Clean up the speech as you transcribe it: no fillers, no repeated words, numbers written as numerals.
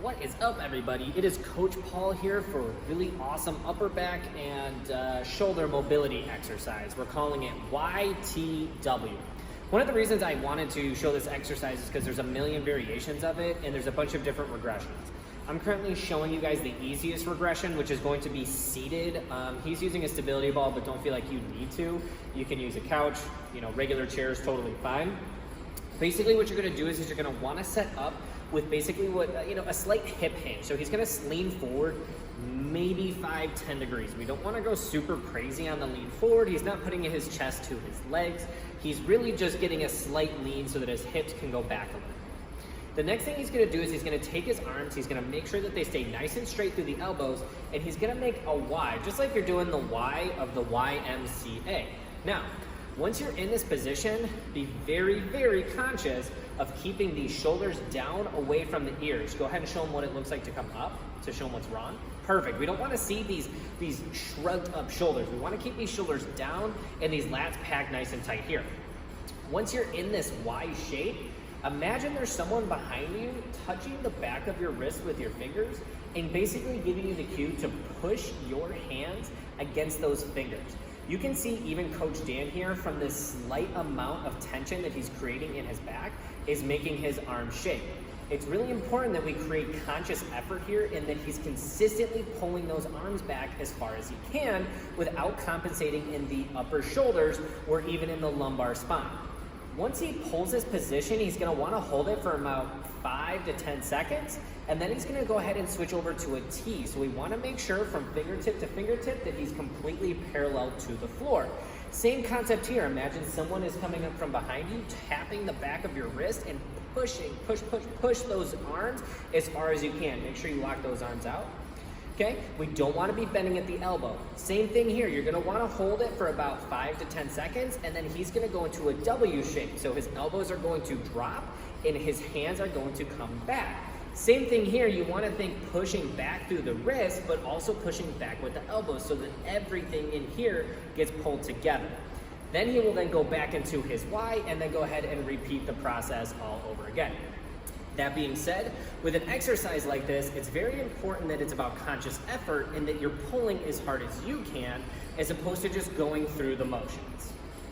What is up, everybody? It is Coach Paul here for a really awesome upper back and shoulder mobility exercise. We're calling it YTW. One of the reasons I wanted to show this exercise is because there's a million variations of it and there's a bunch of different regressions. I'm currently showing you guys the easiest regression, which is going to be seated. He's using a stability ball, but don't feel like you need to. You can use a couch, regular chairs, totally fine. Basically what you're gonna do is you're gonna wanna set up with basically a slight hip hinge. So he's gonna lean forward maybe 5-10 degrees. We don't wanna go super crazy on the lean forward. He's not putting his chest to his legs. He's really just getting a slight lean so that his hips can go back a little. The next thing he's gonna do is he's gonna take his arms, he's gonna make sure that they stay nice and straight through the elbows, and he's gonna make a Y, just like you're doing the Y of the YMCA. Now, once you're in this position, be very, very conscious of keeping these shoulders down away from the ears. Go ahead and show them what it looks like to come up, to show them what's wrong. Perfect. We don't want to see these shrugged up shoulders. We want to keep these shoulders down and these lats packed nice and tight here. Once you're in this Y shape, imagine there's someone behind you touching the back of your wrist with your fingers and basically giving you the cue to push your hands against those fingers. You can see even Coach Dan here, from this slight amount of tension that he's creating in his back, is making his arm shake. It's really important that we create conscious effort here and that he's consistently pulling those arms back as far as he can without compensating in the upper shoulders or even in the lumbar spine. Once he pulls this position, he's gonna wanna hold it for about 5 to 10 seconds, and then he's gonna go ahead and switch over to a T. So we wanna make sure from fingertip to fingertip that he's completely parallel to the floor. Same concept here. Imagine someone is coming up from behind you, tapping the back of your wrist and pushing, push those arms as far as you can. Make sure you lock those arms out. Okay, we don't want to be bending at the elbow. Same thing here. You're going to want to hold it for about 5 to 10 seconds, and then he's going to go into a W shape. So his elbows are going to drop and his hands are going to come back. Same thing here. You want to think pushing back through the wrist, but also pushing back with the elbows so that everything in here gets pulled together. Then he will then go back into his Y and then go ahead and repeat the process all over again. That being said, with an exercise like this, it's very important that it's about conscious effort and that you're pulling as hard as you can as opposed to just going through the motions.